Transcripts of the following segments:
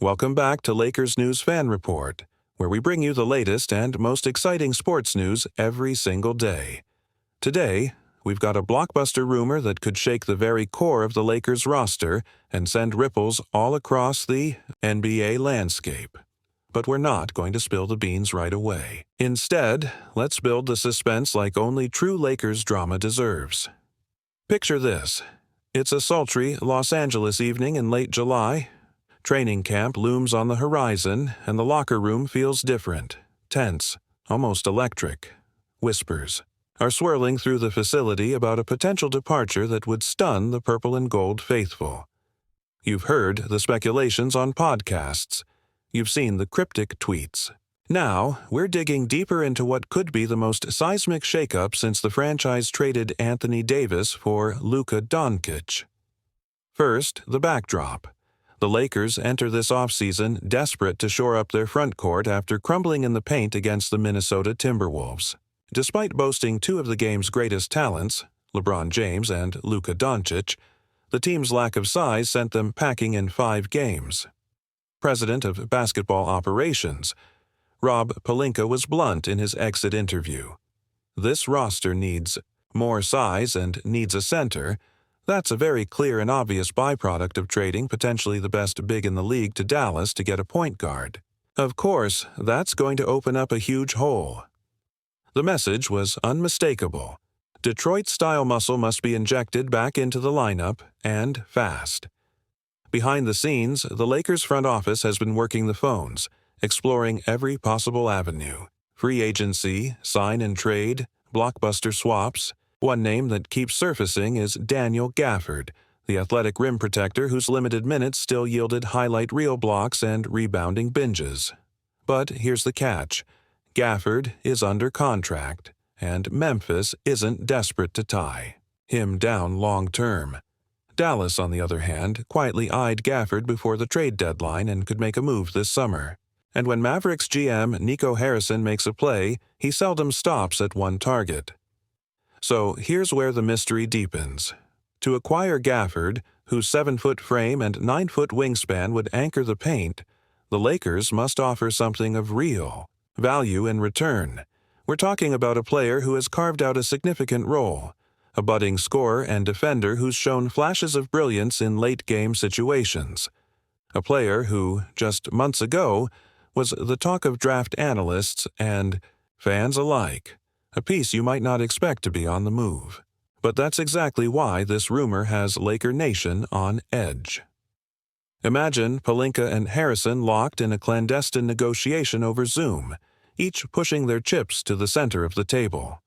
Welcome back to Lakers News Fan Report, where we bring you the latest and most exciting sports news every single day. Today, we've got a blockbuster rumor that could shake the very core of the Lakers roster and send ripples all across the NBA landscape. But we're not going to spill the beans right away. Instead, let's build the suspense like only true Lakers drama deserves. Picture this. It's a sultry Los Angeles evening in late July. Training camp looms on the horizon, and the locker room feels different, tense, almost electric. Whispers are swirling through the facility about a potential departure that would stun the purple and gold faithful. You've heard the speculations on podcasts. You've seen the cryptic tweets. Now, we're digging deeper into what could be the most seismic shakeup since the franchise traded Anthony Davis for Luka Doncic. First, the backdrop. The Lakers enter this offseason desperate to shore up their front court after crumbling in the paint against the Minnesota Timberwolves. Despite boasting two of the game's greatest talents, LeBron James and Luka Doncic, the team's lack of size sent them packing in 5 games. President of Basketball Operations, Rob Pelinka, was blunt in his exit interview. This roster needs more size and needs a center. That's a very clear and obvious byproduct of trading potentially the best big in the league to Dallas to get a point guard. Of course, that's going to open up a huge hole. The message was unmistakable. Detroit-style muscle must be injected back into the lineup, and fast. Behind the scenes, the Lakers front office has been working the phones, exploring every possible avenue. Free agency, sign and trade, blockbuster swaps. One name that keeps surfacing is Daniel Gaffford, the athletic rim protector whose limited minutes still yielded highlight reel blocks and rebounding binges. But here's the catch. Gaffford is under contract, and Memphis isn't desperate to tie him down long-term. Dallas, on the other hand, quietly eyed Gaffford before the trade deadline and could make a move this summer. And when Mavericks GM Nico Harrison makes a play, he seldom stops at one target. So here's where the mystery deepens. To acquire Gaffford, whose 7-foot frame and 9-foot wingspan would anchor the paint, the Lakers must offer something of real value in return. We're talking about a player who has carved out a significant role, a budding scorer and defender who's shown flashes of brilliance in late-game situations, a player who, just months ago, was the talk of draft analysts and fans alike. A piece you might not expect to be on the move. But that's exactly why this rumor has Laker Nation on edge. Imagine Pelinka and Harrison locked in a clandestine negotiation over Zoom, each pushing their chips to the center of the table.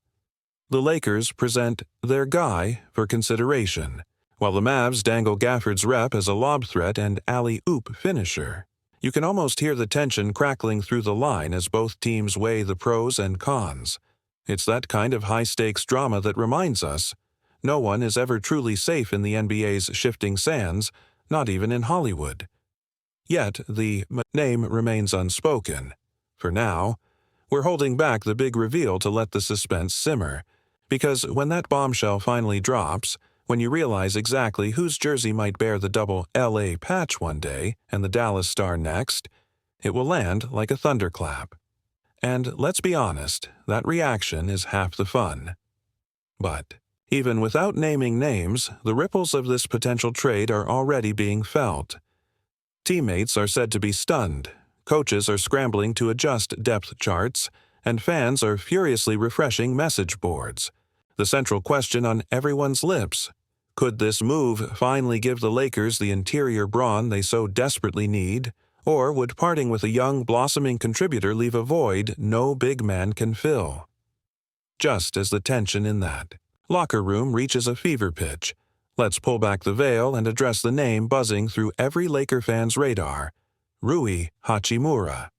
The Lakers present their guy for consideration, while the Mavs dangle Gafford's rep as a lob threat and alley-oop finisher. You can almost hear the tension crackling through the line as both teams weigh the pros and cons. It's that kind of high-stakes drama that reminds us no one is ever truly safe in the NBA's shifting sands, not even in Hollywood. Yet the name remains unspoken. For now, we're holding back the big reveal to let the suspense simmer, because when that bombshell finally drops, when you realize exactly whose jersey might bear the double LA patch one day and the Dallas star next, it will land like a thunderclap. And let's be honest, that reaction is half the fun. But even without naming names, the ripples of this potential trade are already being felt. Teammates are said to be stunned, coaches are scrambling to adjust depth charts, and fans are furiously refreshing message boards. The central question on everyone's lips: could this move finally give the Lakers the interior brawn they so desperately need? Or would parting with a young, blossoming contributor leave a void no big man can fill? Just as the tension in that locker room reaches a fever pitch, let's pull back the veil and address the name buzzing through every Laker fan's radar: Rui Hachimura.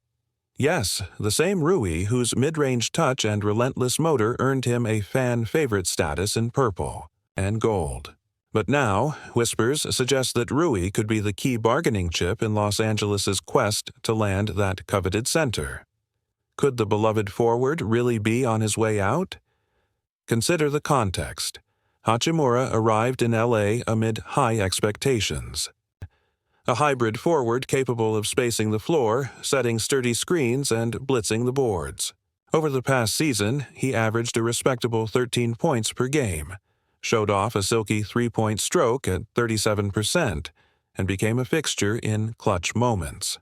Yes, the same Rui whose mid-range touch and relentless motor earned him a fan favorite status in purple and gold. But now, whispers suggest that Rui could be the key bargaining chip in Los Angeles' quest to land that coveted center. Could the beloved forward really be on his way out? Consider the context. Hachimura arrived in LA amid high expectations. a hybrid forward capable of spacing the floor, setting sturdy screens, and blitzing the boards. Over the past season, he averaged a respectable 13 points per game, showed off a silky three-point stroke at 37%, and became a fixture in clutch moments.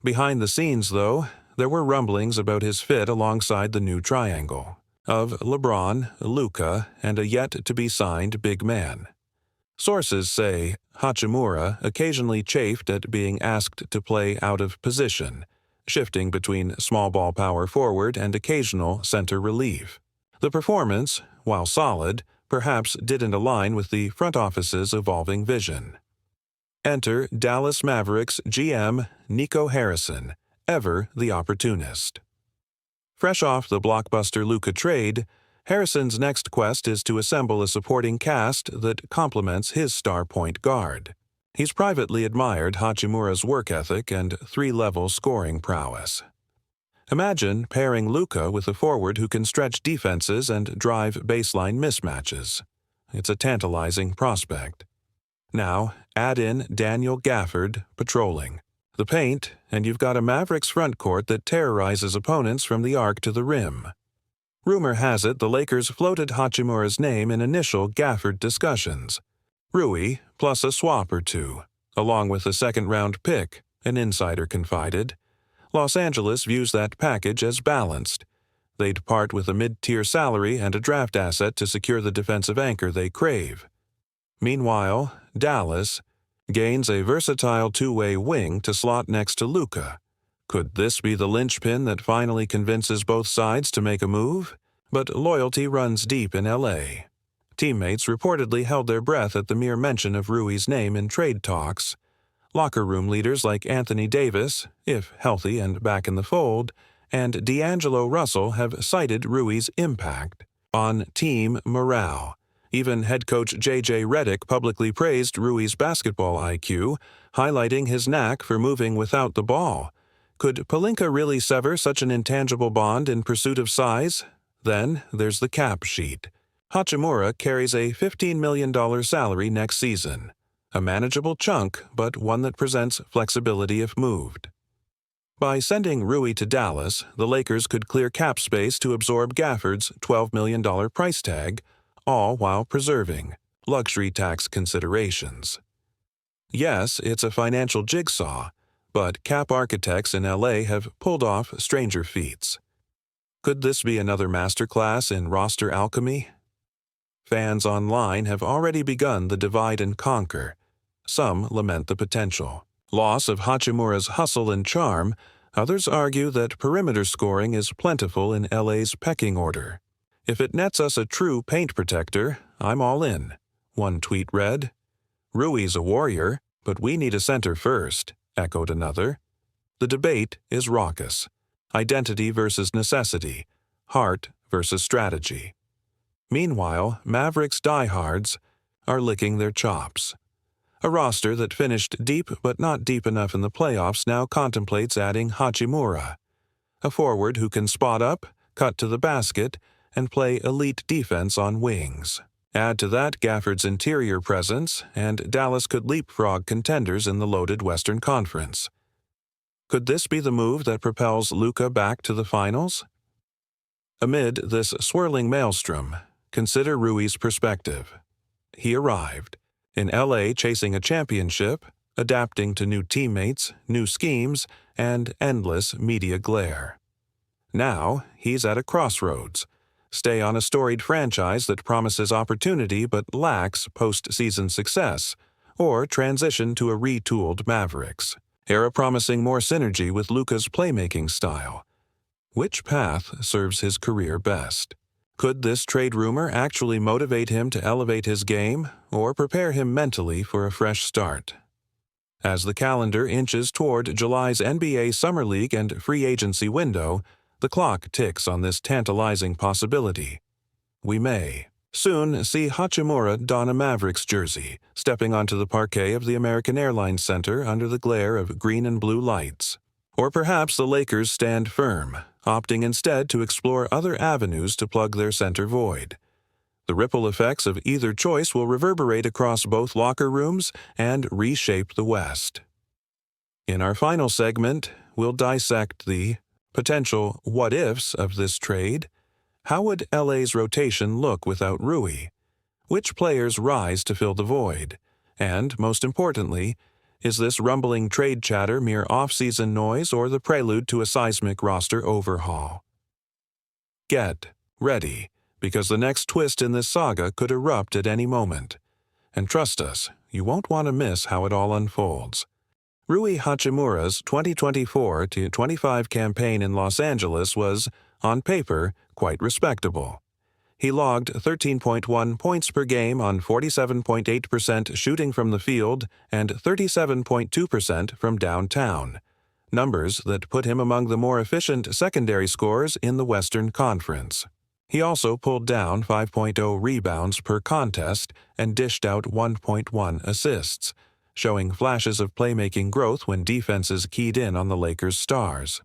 Behind the scenes, though, there were rumblings about his fit alongside the new triangle of LeBron, Luka, and a yet-to-be-signed big man. Sources say Hachimura occasionally chafed at being asked to play out of position, shifting between small ball power forward and occasional center relief. The performance, while solid, perhaps didn't align with the front office's evolving vision. Enter Dallas Mavericks GM Nico Harrison, ever the opportunist. Fresh off the blockbuster Luka trade, Harrison's next quest is to assemble a supporting cast that complements his star point guard. He's privately admired Hachimura's work ethic and three-level scoring prowess. Imagine pairing Luka with a forward who can stretch defenses and drive baseline mismatches. It's a tantalizing prospect. Now, add in Daniel Gaffford patrolling the paint, and you've got a Mavericks frontcourt that terrorizes opponents from the arc to the rim. Rumor has it the Lakers floated Hachimura's name in initial Gaffford discussions. Rui, plus a swap or two, along with a second-round pick, an insider confided. Los Angeles views that package as balanced. They'd part with a mid-tier salary and a draft asset to secure the defensive anchor they crave. Meanwhile, Dallas gains a versatile two-way wing to slot next to Luka. Could this be the linchpin that finally convinces both sides to make a move? But loyalty runs deep in L.A. Teammates reportedly held their breath at the mere mention of Rui's name in trade talks. Locker room leaders like Anthony Davis, if healthy and back in the fold, and D'Angelo Russell have cited Rui's impact on team morale. Even head coach J.J. Redick publicly praised Rui's basketball IQ, highlighting his knack for moving without the ball. Could Pelinka really sever such an intangible bond in pursuit of size? Then there's the cap sheet. Hachimura carries a $15 million salary next season. A manageable chunk, but one that presents flexibility if moved. By sending Rui to Dallas, the Lakers could clear cap space to absorb Gafford's $12 million price tag, all while preserving luxury tax considerations. Yes, it's a financial jigsaw, but cap architects in LA have pulled off stranger feats. Could this be another masterclass in roster alchemy? Fans online have already begun the divide and conquer. Some lament the potential loss of Hachimura's hustle and charm. Others argue that perimeter scoring is plentiful in LA's pecking order. If it nets us a true paint protector, I'm all in. One tweet read, "Rui's a warrior, but we need a center first," echoed another. The debate is raucous. Identity versus necessity. Heart versus strategy. Meanwhile, Mavericks diehards are licking their chops. A roster that finished deep but not deep enough in the playoffs now contemplates adding Hachimura, a forward who can spot up, cut to the basket, and play elite defense on wings. Add to that Gafford's interior presence, and Dallas could leapfrog contenders in the loaded Western Conference. Could this be the move that propels Luka back to the finals? Amid this swirling maelstrom, consider Rui's perspective. He arrived in LA chasing a championship, adapting to new teammates, new schemes, and endless media glare. Now he's at a crossroads. Stay on a storied franchise that promises opportunity but lacks postseason success, or transition to a retooled Mavericks, era promising more synergy with Luka's playmaking style. Which path serves his career best? Could this trade rumor actually motivate him to elevate his game, or prepare him mentally for a fresh start? As the calendar inches toward July's NBA Summer League and free agency window, the clock ticks on this tantalizing possibility. We may soon see Hachimura don a Mavericks jersey, stepping onto the parquet of the American Airlines Center under the glare of green and blue lights. Or perhaps the Lakers stand firm, opting instead to explore other avenues to plug their center void. The ripple effects of either choice will reverberate across both locker rooms and reshape the West. In our final segment, we'll dissect the potential what-ifs of this trade. How would LA's rotation look without Rui? Which players rise to fill the void? And, most importantly, is this rumbling trade chatter mere off-season noise or the prelude to a seismic roster overhaul? Get ready, because the next twist in this saga could erupt at any moment. And trust us, you won't want to miss how it all unfolds. Rui Hachimura's 2024-25 campaign in Los Angeles was, on paper, quite respectable. He logged 13.1 points per game on 47.8% shooting from the field and 37.2% from downtown, numbers that put him among the more efficient secondary scorers in the Western Conference. He also pulled down 5.0 rebounds per contest and dished out 1.1 assists, showing flashes of playmaking growth when defenses keyed in on the Lakers' stars.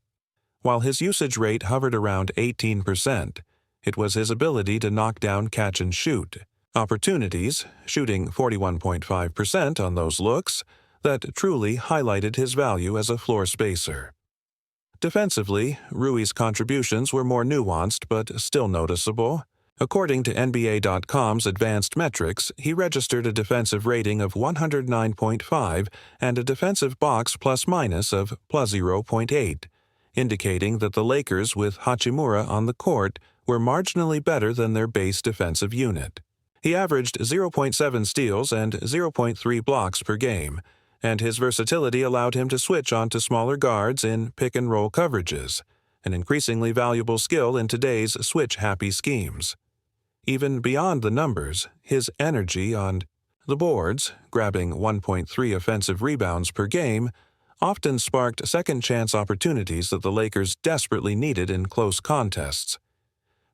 While his usage rate hovered around 18%, it was his ability to knock down catch-and-shoot opportunities, shooting 41.5% on those looks, that truly highlighted his value as a floor spacer. Defensively, Rui's contributions were more nuanced but still noticeable. According to NBA.com's advanced metrics, he registered a defensive rating of 109.5 and a defensive box plus-minus of +0.8, indicating that the Lakers with Hachimura on the court were marginally better than their base defensive unit. He averaged 0.7 steals and 0.3 blocks per game, and his versatility allowed him to switch onto smaller guards in pick-and-roll coverages, an increasingly valuable skill in today's switch-happy schemes. Even beyond the numbers, his energy on the boards, grabbing 1.3 offensive rebounds per game, often sparked second-chance opportunities that the Lakers desperately needed in close contests.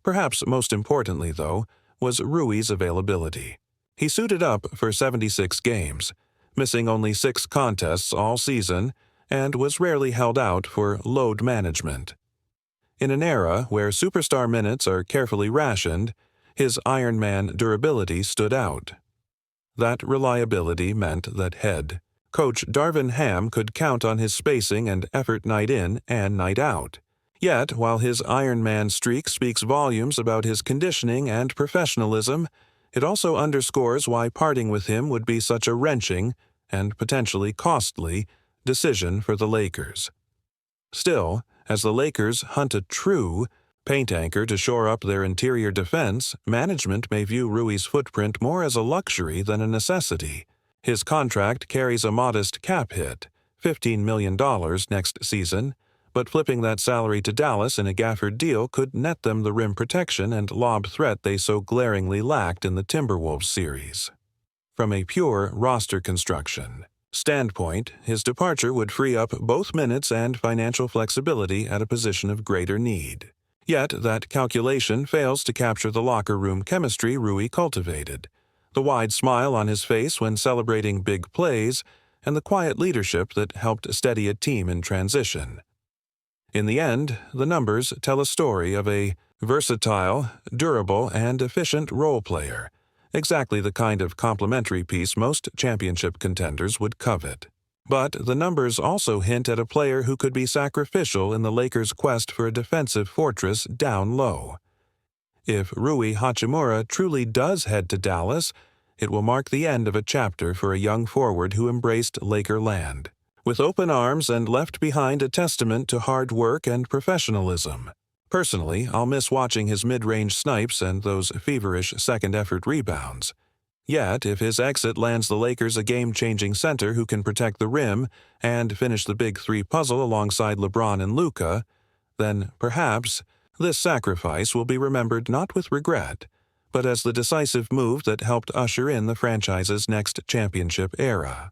Perhaps most importantly, though, was Rui's availability. He suited up for 76 games, missing only 6 contests all season, and was rarely held out for load management. In an era where superstar minutes are carefully rationed, his Iron Man durability stood out. That reliability meant that head coach Darvin Ham could count on his spacing and effort night in and night out. Yet, while his Iron Man streak speaks volumes about his conditioning and professionalism, it also underscores why parting with him would be such a wrenching and potentially costly decision for the Lakers. Still, as the Lakers hunt a true paint anchor to shore up their interior defense, management may view Rui's footprint more as a luxury than a necessity. His contract carries a modest cap hit, $15 million next season, but flipping that salary to Dallas in a Gaffford deal could net them the rim protection and lob threat they so glaringly lacked in the Timberwolves series. From a pure roster construction standpoint, his departure would free up both minutes and financial flexibility at a position of greater need. Yet that calculation fails to capture the locker room chemistry Rui cultivated, the wide smile on his face when celebrating big plays, and the quiet leadership that helped steady a team in transition. In the end, the numbers tell a story of a versatile, durable, and efficient role player, exactly the kind of complementary piece most championship contenders would covet. But the numbers also hint at a player who could be sacrificial in the Lakers' quest for a defensive fortress down low. If Rui Hachimura truly does head to Dallas, it will mark the end of a chapter for a young forward who embraced Laker land, with open arms and left behind a testament to hard work and professionalism. Personally, I'll miss watching his mid-range snipes and those feverish second-effort rebounds. Yet, if his exit lands the Lakers a game-changing center who can protect the rim and finish the Big Three puzzle alongside LeBron and Luka, then perhaps this sacrifice will be remembered not with regret, but as the decisive move that helped usher in the franchise's next championship era.